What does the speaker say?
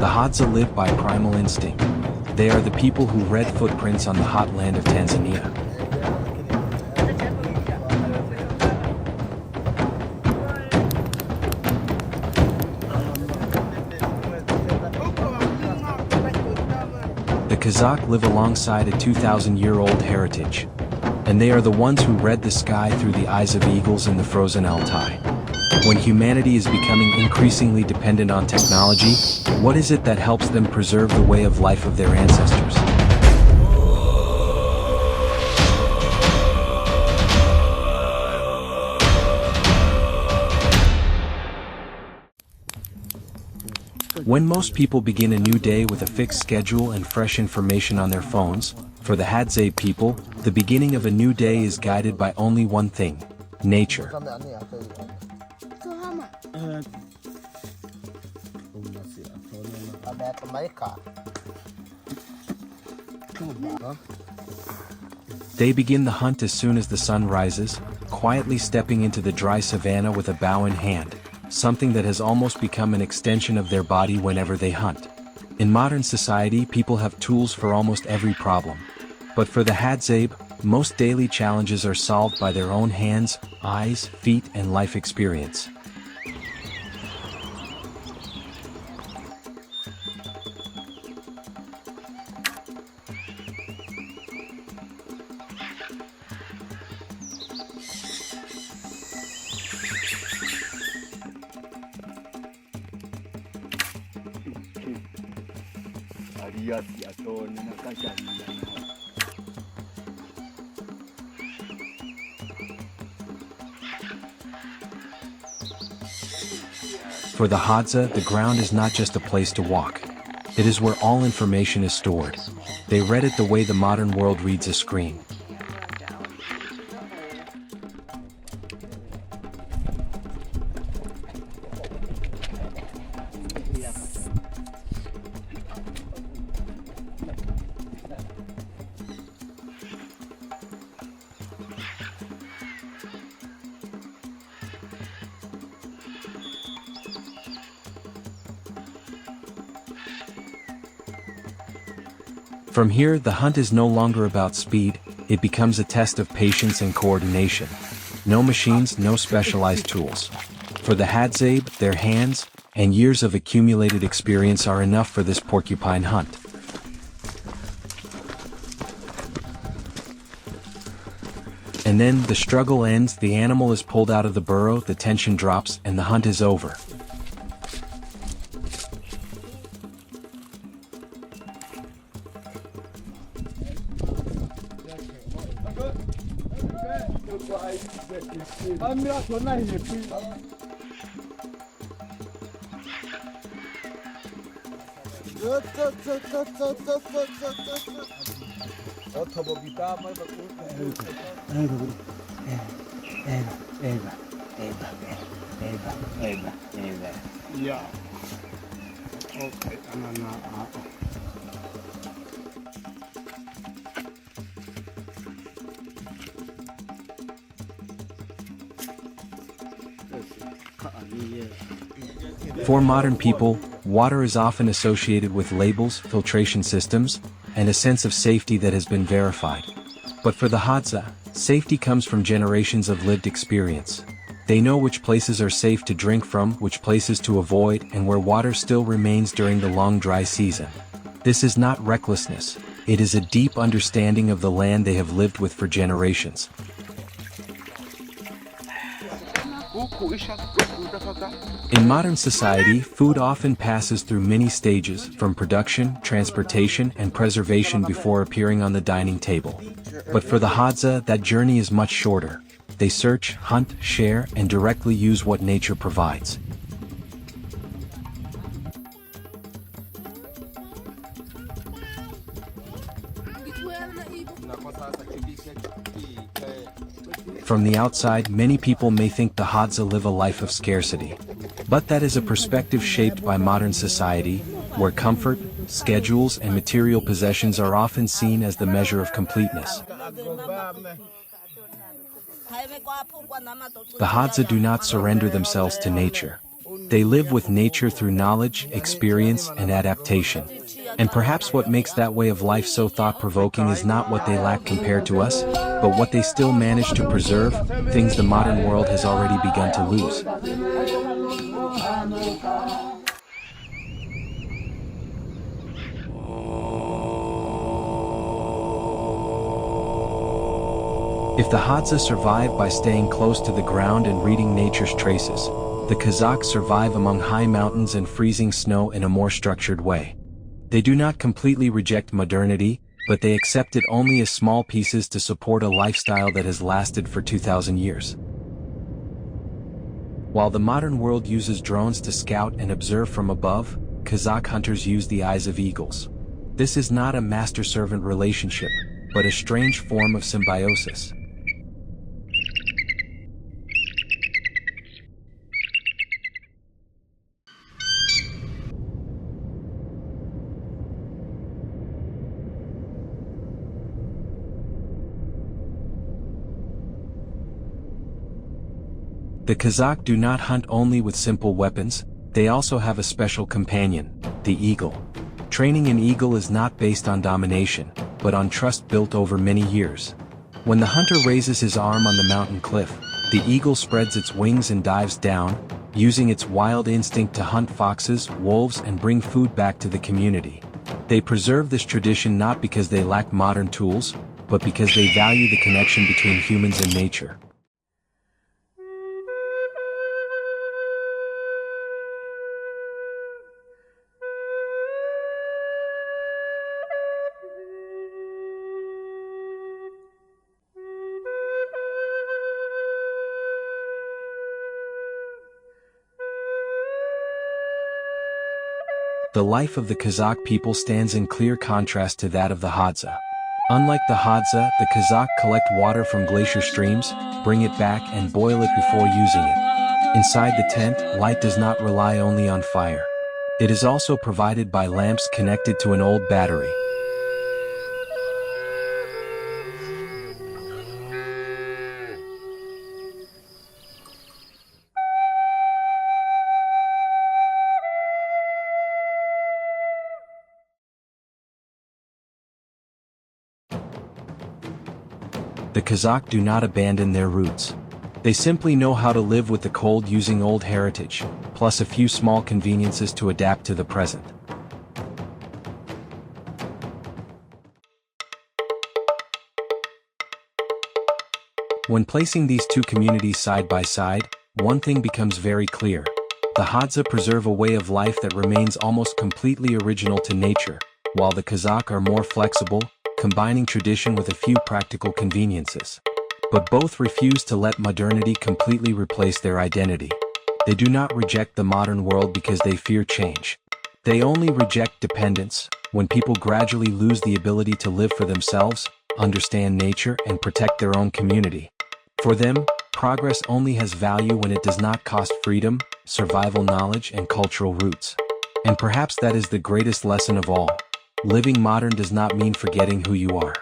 The Hadza live by primal instinct. They are the people who read footprints on the hot land of Tanzania. The Kazakh live alongside a 2,000-year-old heritage. And they are the ones who read the sky through the eyes of eagles in the frozen Altai. When humanity is becoming increasingly dependent on technology, what is it that helps them preserve the way of life of their ancestors? When most people begin a new day with a fixed schedule and fresh information on their phones, for the Hadzabe people, the beginning of a new day is guided by only one thing: nature. They begin the hunt as soon as the sun rises, quietly stepping into the dry savanna with a bow in hand, something that has almost become an extension of their body whenever they hunt. In modern society, people have tools for almost every problem. But for the Hadzabe, most daily challenges are solved by their own hands, eyes, feet, and life experience. For the Hadza, the ground is not just a place to walk. It is where all information is stored. They read it the way the modern world reads a screen. From here, the hunt is no longer about speed, it becomes a test of patience and coordination. No machines, no specialized tools. For the Hadzabe, their hands and years of accumulated experience are enough for this porcupine hunt. And then, the struggle ends, the animal is pulled out of the burrow, the tension drops, and the hunt is over. For modern people, water is often associated with labels, filtration systems, and a sense of safety that has been verified. But for the Hadza, safety comes from generations of lived experience. They know which places are safe to drink from, which places to avoid, and where water still remains during the long dry season. This is not recklessness, it is a deep understanding of the land they have lived with for generations. In modern society, food often passes through many stages, from production, transportation, and preservation before appearing on the dining table. But for the Hadza, that journey is much shorter. They search, hunt, share, and directly use what nature provides. From the outside, many people may think the Hadza live a life of scarcity. But that is a perspective shaped by modern society, where comfort, schedules, and material possessions are often seen as the measure of completeness. The Hadza do not surrender themselves to nature. They live with nature through knowledge, experience, and adaptation. And perhaps what makes that way of life so thought-provoking is not what they lack compared to us, but what they still manage to preserve, things the modern world has already begun to lose. If the Hadza survive by staying close to the ground and reading nature's traces, the Kazaks survive among high mountains and freezing snow in a more structured way. They do not completely reject modernity, but they accept it only as small pieces to support a lifestyle that has lasted for 2,000 years. While the modern world uses drones to scout and observe from above, Kazakh hunters use the eyes of eagles. This is not a master-servant relationship, but a strange form of symbiosis. The Kazakh do not hunt only with simple weapons, they also have a special companion, the eagle. Training an eagle is not based on domination, but on trust built over many years. When the hunter raises his arm on the mountain cliff, the eagle spreads its wings and dives down, using its wild instinct to hunt foxes, wolves, and bring food back to the community. They preserve this tradition not because they lack modern tools, but because they value the connection between humans and nature. The life of the Kazakh people stands in clear contrast to that of the Hadza. Unlike the Hadza, the Kazakh collect water from glacier streams, bring it back and boil it before using it. Inside the tent, light does not rely only on fire. It is also provided by lamps connected to an old battery. The Kazakh do not abandon their roots. They simply know how to live with the cold using old heritage, plus a few small conveniences to adapt to the present. When placing these two communities side by side, one thing becomes very clear. The Hadza preserve a way of life that remains almost completely original to nature, while the Kazakh are more flexible, combining tradition with a few practical conveniences. But both refuse to let modernity completely replace their identity. They do not reject the modern world because they fear change. They only reject dependence, when people gradually lose the ability to live for themselves, understand nature, and protect their own community. For them, progress only has value when it does not cost freedom, survival knowledge, and cultural roots. And perhaps that is the greatest lesson of all. Living modern does not mean forgetting who you are.